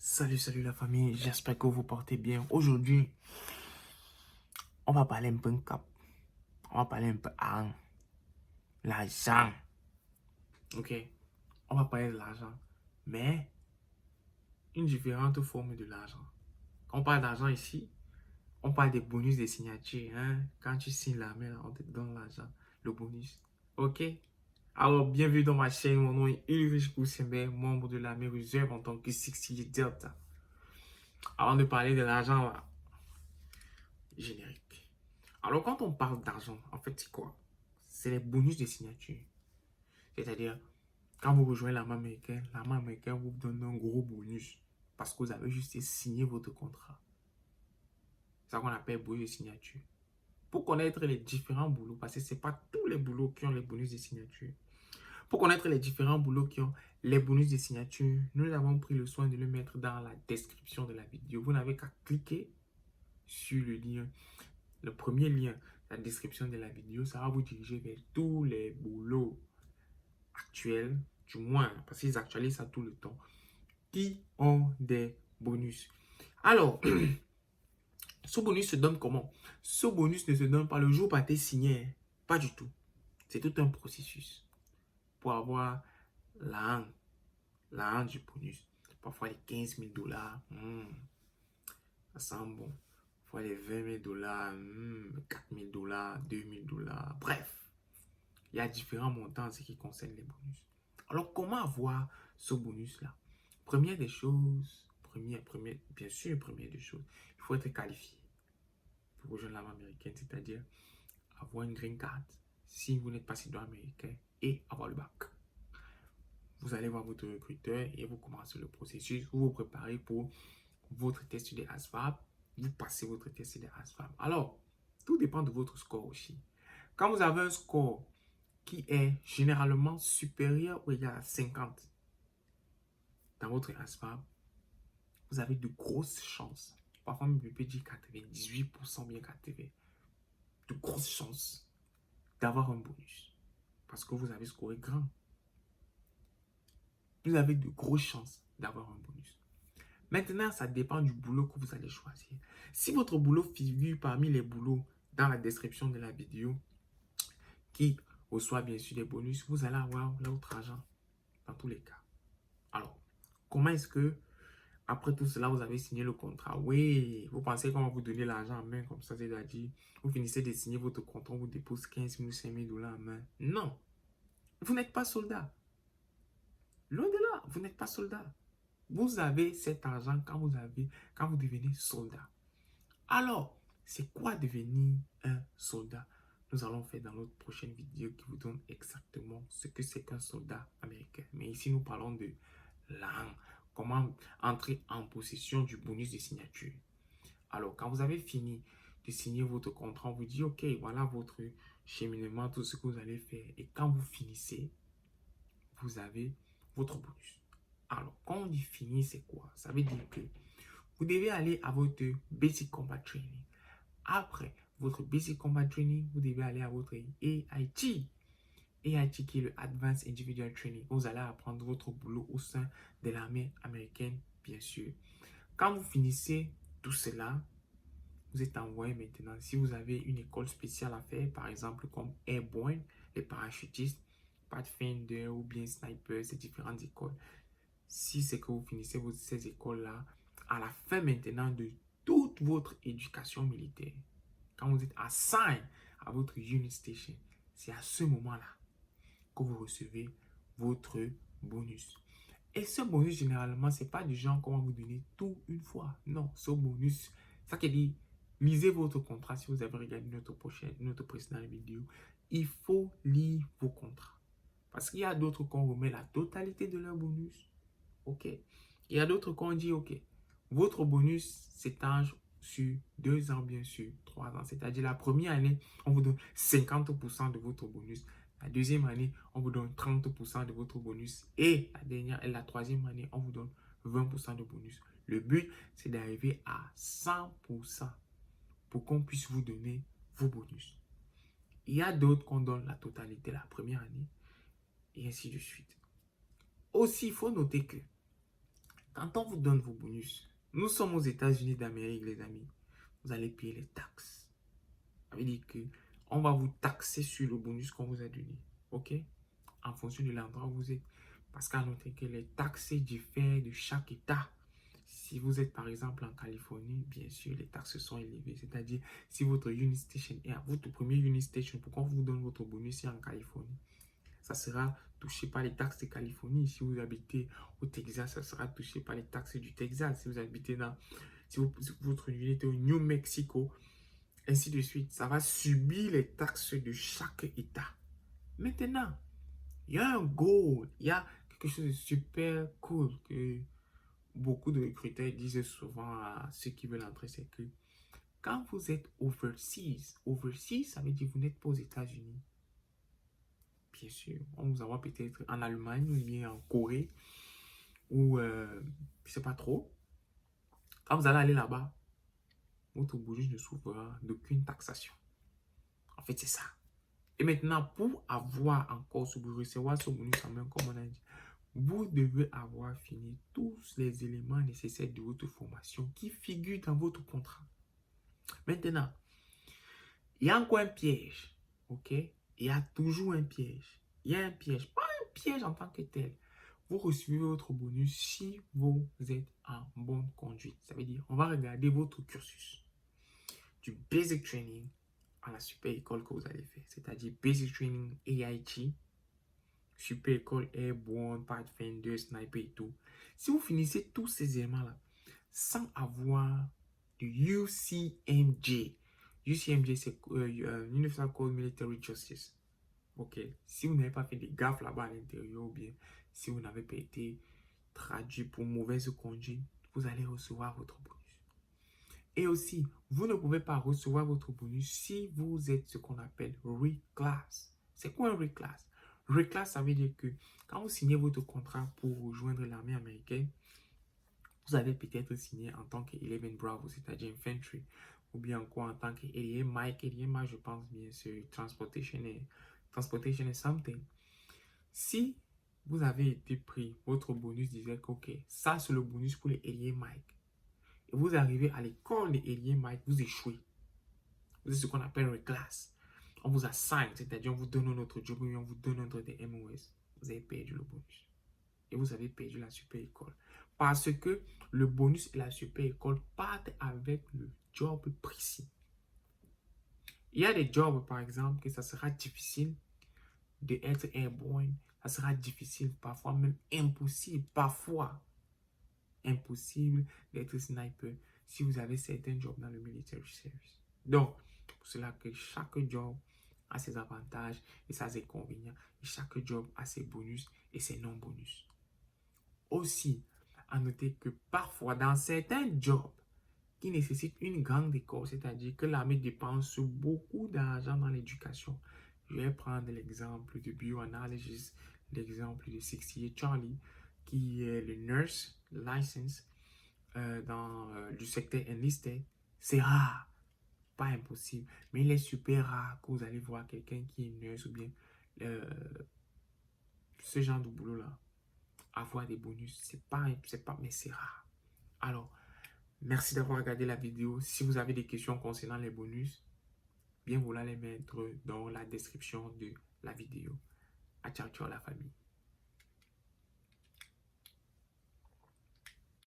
Salut la famille, j'espère que vous portez bien. Aujourd'hui, on va parler un peu de cap. On va parler un peu de l'argent. Ok, on va parler de l'argent, mais une différente forme de l'argent. Quand on parle d'argent ici, on parle des bonus des signatures. Hein? Quand tu signes la main, on te donne l'argent, le bonus. Ok, alors bienvenue dans ma chaîne. Mon nom est Ulrich Goussenberg, membre de l'armée réserve en tant que 60 Delta. Avant de parler de l'argent, là, générique. Alors, quand on parle d'argent, en fait, c'est quoi? C'est les bonus de signature. C'est-à-dire, quand vous rejoignez l'armée américaine vous donne un gros bonus parce que vous avez juste signé votre contrat. C'est ça qu'on appelle bonus de signature. Pour connaître les différents boulots, parce que ce n'est pas tous les boulots qui ont les bonus de signature. Pour connaître les différents boulots qui ont les bonus de signature, nous avons pris le soin de le mettre dans la description de la vidéo. Vous n'avez qu'à cliquer sur le lien. Le premier lien, la description de la vidéo, ça va vous diriger vers tous les boulots actuels, du moins, parce qu'ils actualisent ça tout le temps, qui ont des bonus. Alors, ce bonus se donne comment? Ce bonus ne se donne pas le jour où tu es signé, hein. Pas du tout. C'est tout un processus pour avoir la du bonus. Parfois les 15 000 $, ça sent bon. Parfois les 20 000 $, 4 000 $, 2 000 $, bref. Il y a différents montants en ce qui concerne les bonus. Alors, comment avoir ce bonus-là? Première des choses, bien sûr, première des choses, il faut être qualifié pour rejoindre l'armée américaine, c'est-à-dire avoir une green card si vous n'êtes pas citoyen américain et avoir le bac. Vous allez voir votre recruteur et vous commencez le processus. Vous vous préparez pour votre test de ASVAB. Vous passez votre test de ASVAB. Alors, tout dépend de votre score aussi. Quand vous avez un score qui est généralement supérieur ou égal à 50 dans votre ASVAB, vous avez de grosses chances. Parfois, même, je peux dire 98% bien 80. De grosses chances d'avoir un bonus. Parce que vous avez scoré grand. Vous avez de grosses chances d'avoir un bonus. Maintenant, ça dépend du boulot que vous allez choisir. Si votre boulot figure parmi les boulots dans la description de la vidéo, qui reçoit bien sûr des bonus, vous allez avoir votre argent dans tous les cas. Alors, comment est-ce que, après tout cela, vous avez signé le contrat? Oui, vous pensez qu'on va vous donner l'argent en main comme ça, c'est-à-dire, vous finissez de signer votre contrat, on vous dépose 15 000, 5 000 $ en main. Non, vous n'êtes pas soldat. Loin de là, vous n'êtes pas soldat. Vous avez cet argent quand vous devenez soldat. Alors, c'est quoi devenir un soldat? Nous allons faire dans notre prochaine vidéo qui vous donne exactement ce que c'est qu'un soldat américain. Mais ici, nous parlons de comment entrer en possession du bonus de signature. Alors, quand vous avez fini de signer votre contrat, on vous dit, OK, voilà votre cheminement, tout ce que vous allez faire. Et quand vous finissez, vous avez votre bonus. Alors, quand on dit fini, c'est quoi? Ça veut dire que vous devez aller à votre Basic Combat Training. Après votre Basic Combat Training, vous devez aller à votre AIT. AIT qui est le Advanced Individual Training. Vous allez apprendre votre boulot au sein de l'armée américaine, bien sûr. Quand vous finissez tout cela, vous êtes envoyé maintenant. Si vous avez une école spéciale à faire, par exemple comme Airborne, les parachutistes, Pathfinder ou bien Sniper, ces différentes écoles. Si c'est que vous finissez ces écoles-là, à la fin maintenant de toute votre éducation militaire, quand vous êtes assigned à votre unit station, c'est à ce moment-là que vous recevez votre bonus. Et ce bonus, généralement, ce n'est pas du genre qu'on va vous donner tout une fois. Non, ce bonus, ça qui dit, lisez votre contrat si vous avez regardé notre précédente vidéo. Il faut lire vos contrats. Parce qu'il y a d'autres qu'on remet la totalité de leur bonus. OK. Il y a d'autres qu'on dit, OK, votre bonus s'étend sur 2 ans, bien sûr, 3 ans. C'est-à-dire la première année, on vous donne 50% de votre bonus. La deuxième année, on vous donne 30% de votre bonus. Et la troisième année, on vous donne 20% de bonus. Le but, c'est d'arriver à 100% pour qu'on puisse vous donner vos bonus. Il y a d'autres qu'on donne la totalité la première année et ainsi de suite. Aussi, il faut noter que Quand on vous donne vos bonus, nous sommes aux États-Unis d'Amérique, les amis. Vous allez payer les taxes. Ça veut dire que on va vous taxer sur le bonus qu'on vous a donné. OK? En fonction de l'endroit où vous êtes. Parce qu'à noter que les taxes diffèrent de chaque État. Si vous êtes par exemple en Californie, bien sûr, les taxes sont élevées. C'est-à-dire, si votre unit station est à votre premier unit station, pourquoi on vous donne votre bonus ici en Californie? Ça sera touché par les taxes de Californie. Si vous habitez au Texas, ça sera touché par les taxes du Texas. Si vous habitez si votre unité est au New Mexico, ainsi de suite, ça va subir les taxes de chaque État. Maintenant, il y a un goal, il y a quelque chose de super cool que beaucoup de recruteurs disent souvent à ceux qui veulent entrer, c'est que quand vous êtes overseas, ça veut dire que vous n'êtes pas aux États-Unis. Bien sûr, on vous envoie peut-être en Allemagne ou bien en Corée ou je ne sais pas trop. Quand vous allez aller là-bas, votre bonus ne souffrira d'aucune taxation. En fait, c'est ça. Et maintenant, pour avoir encore ce bonus, recevoir ce bonus en main, comme on a dit, vous devez avoir fini tous les éléments nécessaires de votre formation qui figurent dans votre contrat. Maintenant, il y a encore un piège. OK? Il y a toujours un piège. Il y a un piège. Pas un piège en tant que tel. Vous recevez votre bonus si vous êtes en bonne conduite. Ça veut dire, on va regarder votre cursus. Du basic training à la super école que vous allez faire. C'est-à-dire basic training AIT, super école Airborne, Pathfinder, Sniper et tout. Si vous finissez tous ces éléments-là sans avoir de UCMJ, UCMJ c'est Universal Code Military Justice. Ok, si vous n'avez pas fait des gaffes là-bas à l'intérieur ou bien si vous n'avez pas été traduit pour mauvaise conduite, vous allez recevoir votre bonus. Et aussi, vous ne pouvez pas recevoir votre bonus si vous êtes ce qu'on appelle reclass. C'est quoi un reclass? Reclass, ça veut dire que quand vous signez votre contrat pour rejoindre l'armée américaine, vous avez peut-être signé en tant que 11 Bravo, c'est-à-dire Infantry, ou bien encore en tant que alien Mike, je pense bien sûr, Transportation et Something. Si vous avez été pris, votre bonus disait que, ok, ça c'est le bonus pour les alien Mike. Et vous arrivez à l'école des alien Mike, vous échouez. Vous êtes ce qu'on appelle une classe. On vous assign, c'est-à-dire on vous donne un autre job, on vous donne un autre des MOS. Vous avez perdu le bonus. Et vous avez perdu la super école. Parce que le bonus et la super école partent avec le job précis. Il y a des jobs, par exemple, que ça sera difficile d'être airborne. Ça sera difficile, parfois même impossible, parfois impossible d'être sniper si vous avez certains jobs dans le military service. Donc, pour cela que chaque job a ses avantages et ses inconvénients. Et chaque job a ses bonus et ses non-bonus. Aussi, à noter que parfois, dans certains jobs qui nécessitent une grande école, c'est-à-dire que l'armée dépense beaucoup d'argent dans l'éducation. Je vais prendre l'exemple de bioanalysis, l'exemple de 68 Charlie, qui est le nurse license dans du secteur enlisted. C'est rare, pas impossible, mais il est super rare que vous allez voir quelqu'un qui est nurse ou bien ce genre de boulot-là. Avoir des bonus, mais c'est rare. Alors, merci d'avoir regardé la vidéo. Si vous avez des questions concernant les bonus, bien vouloir les mettre dans la description de la vidéo. À ciao, ciao la famille.